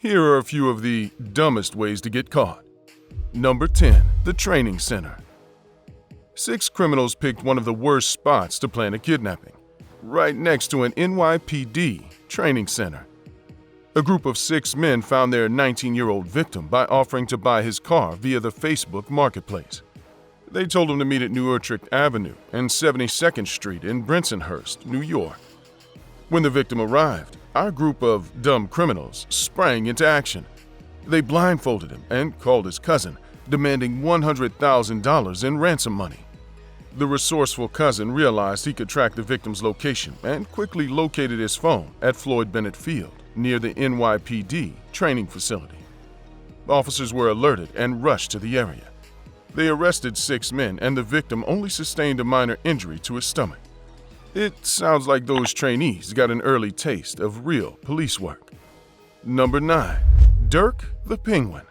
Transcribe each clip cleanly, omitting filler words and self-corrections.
Here are a few of the dumbest ways to get caught. Number 10. The training center. 6 criminals picked one of the worst spots to plan a kidnapping, right next to an NYPD training center. A group of 6 men found their 19-year-old victim by offering to buy his car via the Facebook marketplace. They told him to meet at Utrecht Avenue and 72nd Street in Bensonhurst, New York. When the victim arrived, our group of dumb criminals sprang into action. They blindfolded him and called his cousin, demanding $100,000 in ransom money. The resourceful cousin realized he could track the victim's location and quickly located his phone at Floyd Bennett Field, near the NYPD training facility. Officers were alerted and rushed to the area. They arrested 6 men, and the victim only sustained a minor injury to his stomach. It sounds like those trainees got an early taste of real police work. Number 9. Dirk the Penguin.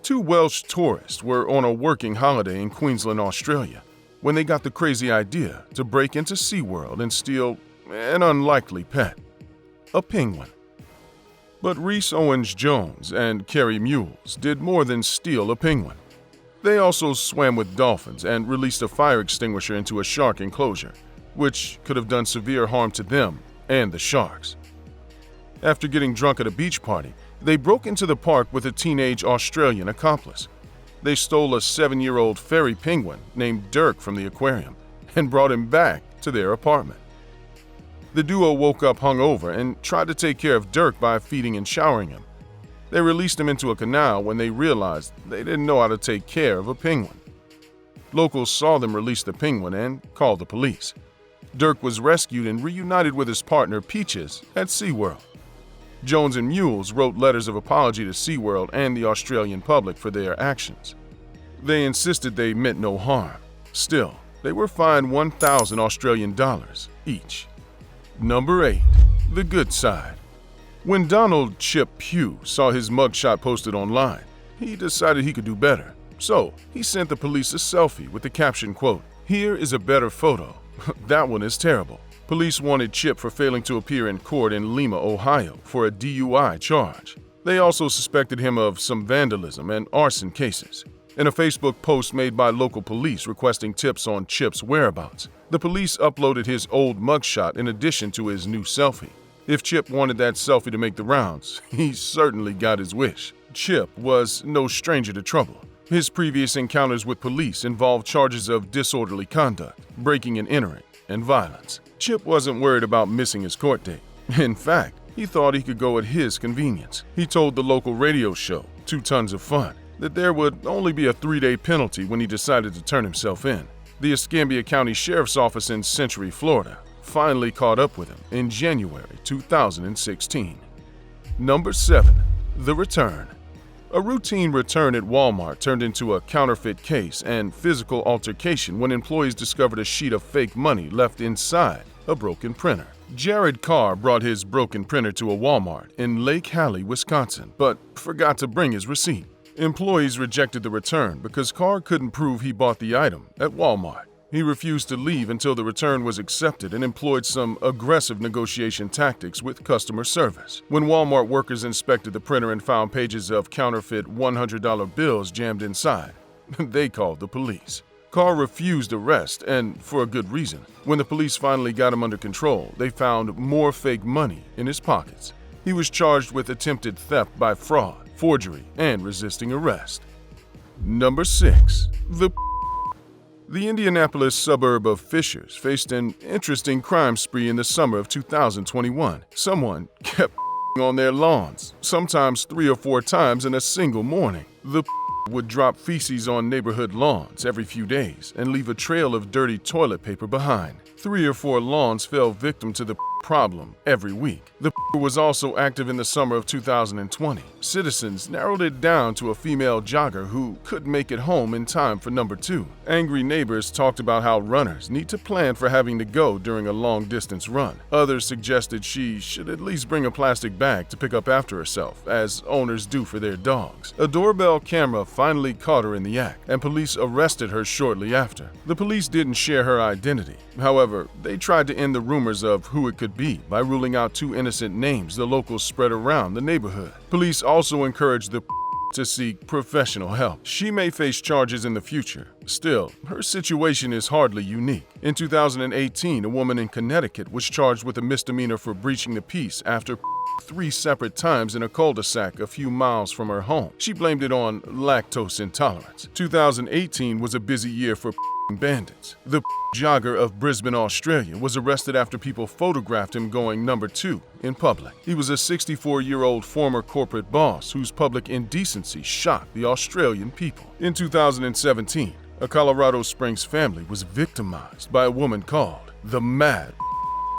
2 Welsh tourists were on a working holiday in Queensland, Australia, when they got the crazy idea to break into SeaWorld and steal an unlikely pet, a penguin. But Rhys, Owen, Jones, and Keri Mules did more than steal a penguin. They also swam with dolphins and released a fire extinguisher into a shark enclosure, which could have done severe harm to them and the sharks. After getting drunk at a beach party, they broke into the park with a teenage Australian accomplice. They stole a 7-year-old fairy penguin named Dirk from the aquarium and brought him back to their apartment. The duo woke up hungover and tried to take care of Dirk by feeding and showering him. They released him into a canal when they realized they didn't know how to take care of a penguin. Locals saw them release the penguin and called the police. Dirk was rescued and reunited with his partner Peaches at SeaWorld. Jones and Mules wrote letters of apology to SeaWorld and the Australian public for their actions. They insisted they meant no harm. Still, they were fined 1,000 Australian dollars each. Number 8. The good side. When Donald Chip Pugh saw his mugshot posted online, he decided he could do better. So, he sent the police a selfie with the caption, quote, "Here is a better photo. That one is terrible." Police wanted Chip for failing to appear in court in Lima, Ohio, for a DUI charge. They also suspected him of some vandalism and arson cases. In a Facebook post made by local police requesting tips on Chip's whereabouts, the police uploaded his old mugshot in addition to his new selfie. If Chip wanted that selfie to make the rounds, he certainly got his wish. Chip was no stranger to trouble. His previous encounters with police involved charges of disorderly conduct, breaking and entering, and violence. Chip wasn't worried about missing his court date. In fact, he thought he could go at his convenience. He told the local radio show, 2 Tons of Fun, that there would only be a 3-day penalty when he decided to turn himself in. The Escambia County Sheriff's Office in Century, Florida, finally caught up with him in January 2016. Number 7. The return. A routine return at Walmart turned into a counterfeit case and physical altercation when employees discovered a sheet of fake money left inside a broken printer. Jared Carr brought his broken printer to a Walmart in Lake Hallie, Wisconsin, but forgot to bring his receipt. Employees rejected the return because Carr couldn't prove he bought the item at Walmart. He refused to leave until the return was accepted and employed some aggressive negotiation tactics with customer service. When Walmart workers inspected the printer and found pages of counterfeit $100 bills jammed inside, they called the police. Carr refused arrest, and for a good reason. When the police finally got him under control, they found more fake money in his pockets. He was charged with attempted theft by fraud, forgery, and resisting arrest. Number 6. The Indianapolis suburb of Fishers faced an interesting crime spree in the summer of 2021. Someone kept on their lawns, sometimes 3 or 4 times in a single morning. The would drop feces on neighborhood lawns every few days and leave a trail of dirty toilet paper behind. 3 or 4 lawns fell victim to the problem every week. The was also active in the summer of 2020. Citizens narrowed it down to a female jogger who couldn't make it home in time for number 2. Angry neighbors talked about how runners need to plan for having to go during a long-distance run. Others suggested she should at least bring a plastic bag to pick up after herself, as owners do for their dogs. A doorbell camera finally caught her in the act, and police arrested her shortly after. The police didn't share her identity. However, they tried to end the rumors of who it could be by ruling out 2 innocent names the locals spread around the neighborhood. Police also encouraged the to seek professional help. She may face charges in the future. Still, her situation is hardly unique. In 2018, a woman in Connecticut was charged with a misdemeanor for breaching the peace after 3 separate times in a cul-de-sac a few miles from her home. She blamed it on lactose intolerance. 2018 was a busy year for bandits. The jogger of Brisbane, Australia, was arrested after people photographed him going number 2 in public. He was a 64-year-old former corporate boss whose public indecency shocked the Australian people. In 2017, a Colorado Springs family was victimized by a woman called the Mad.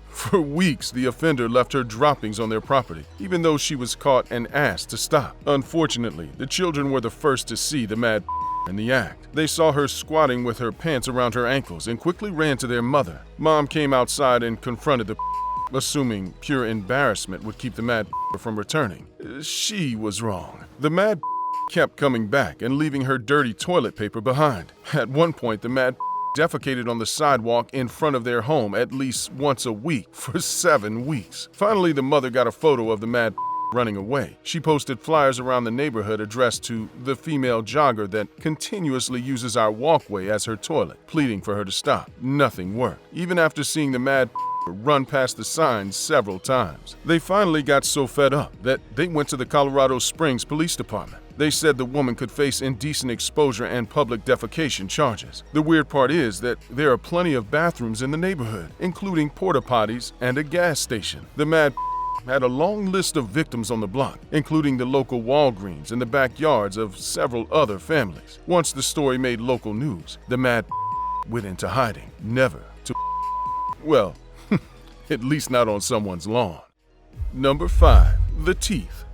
For weeks, the offender left her droppings on their property, even though she was caught and asked to stop. Unfortunately, the children were the first to see the Mad in the act. They saw her squatting with her pants around her ankles and quickly ran to their mother. Mom came outside and confronted the assuming pure embarrassment would keep the Mad from returning. She was wrong. The Mad kept coming back and leaving her dirty toilet paper behind. At one point, the Mad defecated on the sidewalk in front of their home at least once a week for 7 weeks. Finally, the mother got a photo of the Mad running away. She posted flyers around the neighborhood addressed to the female jogger that continuously uses our walkway as her toilet, pleading for her to stop. Nothing worked, even after seeing the Mad run past the signs several times. They finally got so fed up that they went to the Colorado Springs Police Department. They said the woman could face indecent exposure and public defecation charges. The weird part is that there are plenty of bathrooms in the neighborhood, including porta potties and a gas station. The Mad had a long list of victims on the block, including the local Walgreens and the backyards of several other families. Once the story made local news, the Mad went into hiding, never to well, at least not on someone's lawn. Number 5. The Teeth.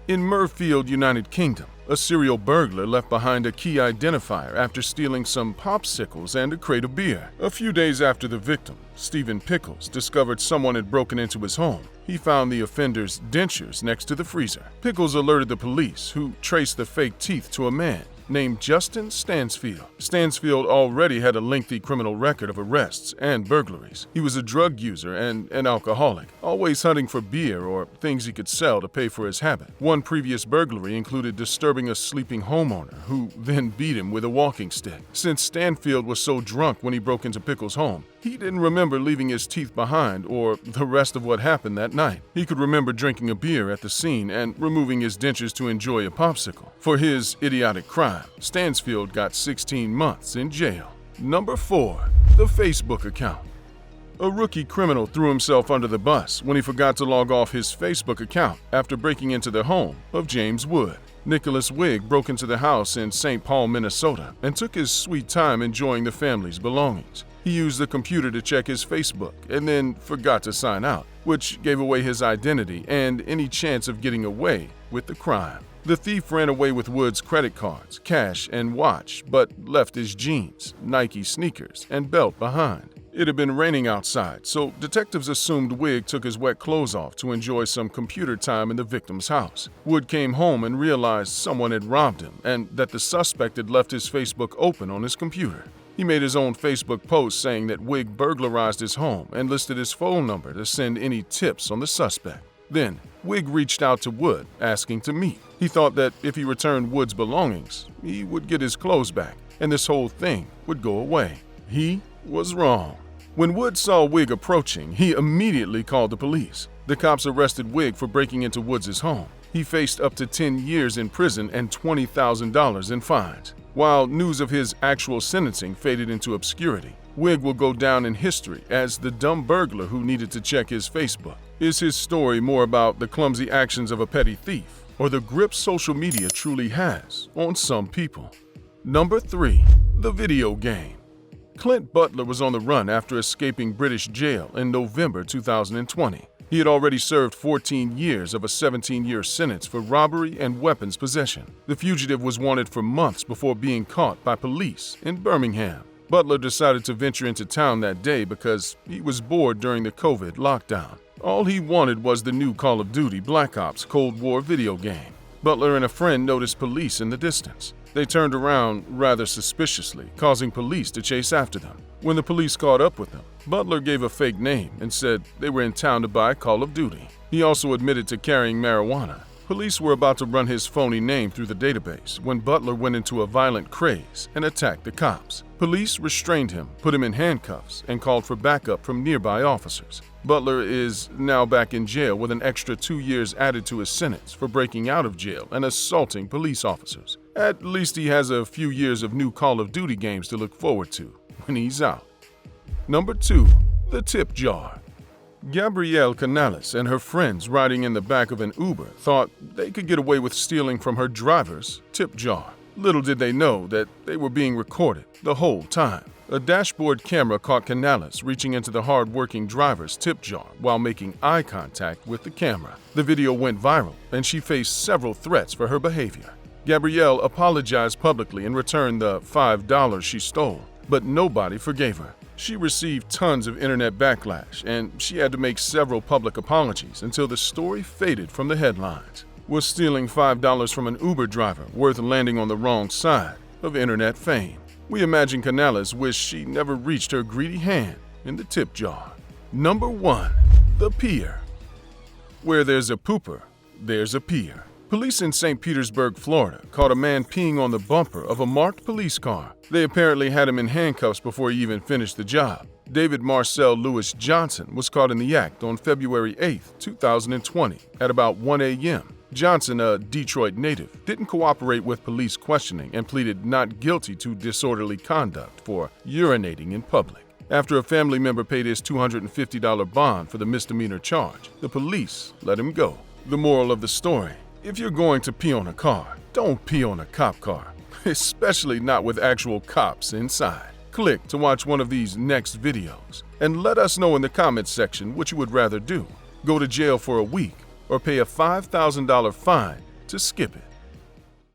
In Murfield, United Kingdom, a serial burglar left behind a key identifier after stealing some popsicles and a crate of beer. A few days after the victim, Stephen Pickles, discovered someone had broken into his home. He found the offender's dentures next to the freezer. Pickles alerted the police, who traced the fake teeth to a man named Justin Stansfield. Stansfield already had a lengthy criminal record of arrests and burglaries. He was a drug user and an alcoholic, always hunting for beer or things he could sell to pay for his habit. One previous burglary included disturbing a sleeping homeowner, who then beat him with a walking stick. Since Stanfield was so drunk when he broke into Pickles' home, he didn't remember leaving his teeth behind or the rest of what happened that night. He could remember drinking a beer at the scene and removing his dentures to enjoy a popsicle. For his idiotic crime, Stansfield got 16 months in jail. Number 4. The Facebook account. A rookie criminal threw himself under the bus when he forgot to log off his Facebook account after breaking into the home of James Wood. Nicholas Wigg broke into the house in St. Paul, Minnesota, and took his sweet time enjoying the family's belongings. He used the computer to check his Facebook and then forgot to sign out, which gave away his identity and any chance of getting away with the crime. The thief ran away with Wood's credit cards, cash, and watch, but left his jeans, Nike sneakers, and belt behind. It had been raining outside, so detectives assumed Wigg took his wet clothes off to enjoy some computer time in the victim's house. Wood came home and realized someone had robbed him and that the suspect had left his Facebook open on his computer. He made his own Facebook post saying that Wigg burglarized his home and listed his phone number to send any tips on the suspect. Then, Wigg reached out to Wood, asking to meet. He thought that if he returned Wood's belongings, he would get his clothes back, and this whole thing would go away. He was wrong. When Wood saw Wigg approaching, he immediately called the police. The cops arrested Wigg for breaking into Woods' home. He faced up to 10 years in prison and $20,000 in fines. While news of his actual sentencing faded into obscurity, Wigg will go down in history as the dumb burglar who needed to check his Facebook. Is his story more about the clumsy actions of a petty thief, or the grip social media truly has on some people? Number 3. The video game. Clint Butler was on the run after escaping British jail in November 2020. He had already served 14 years of a 17-year sentence for robbery and weapons possession. The fugitive was wanted for months before being caught by police in Birmingham. Butler decided to venture into town that day because he was bored during the COVID lockdown. All he wanted was the new Call of Duty Black Ops Cold War video game. Butler and a friend noticed police in the distance. They turned around rather suspiciously, causing police to chase after them. When the police caught up with them, Butler gave a fake name and said they were in town to buy Call of Duty. He also admitted to carrying marijuana. Police were about to run his phony name through the database when Butler went into a violent craze and attacked the cops. Police restrained him, put him in handcuffs, and called for backup from nearby officers. Butler is now back in jail with an extra 2 years added to his sentence for breaking out of jail and assaulting police officers. At least he has a few years of new Call of Duty games to look forward to when he's out. Number 2. The Tip Jar. Gabrielle Canales and her friends riding in the back of an Uber thought they could get away with stealing from her driver's tip jar. Little did they know that they were being recorded the whole time. A dashboard camera caught Canales reaching into the hard-working driver's tip jar while making eye contact with the camera. The video went viral, and she faced several threats for her behavior. Gabrielle apologized publicly and returned the $5 she stole, but nobody forgave her. She received tons of internet backlash, and she had to make several public apologies until the story faded from the headlines. Was stealing $5 from an Uber driver worth landing on the wrong side of internet fame? We imagine Canales wished she never reached her greedy hand in the tip jar. Number 1. The Pier. Where there's a pooper, there's a pier. Police in St. Petersburg, Florida, caught a man peeing on the bumper of a marked police car. They apparently had him in handcuffs before he even finished the job. David Marcel Lewis Johnson was caught in the act on February 8, 2020, at about 1 a.m. Johnson, a Detroit native, didn't cooperate with police questioning and pleaded not guilty to disorderly conduct for urinating in public. After a family member paid his $250 bond for the misdemeanor charge, the police let him go. The moral of the story: if you're going to pee on a car, don't pee on a cop car, especially not with actual cops inside. Click to watch one of these next videos, and let us know in the comments section what you would rather do: go to jail for a week or pay a $5,000 fine to skip it.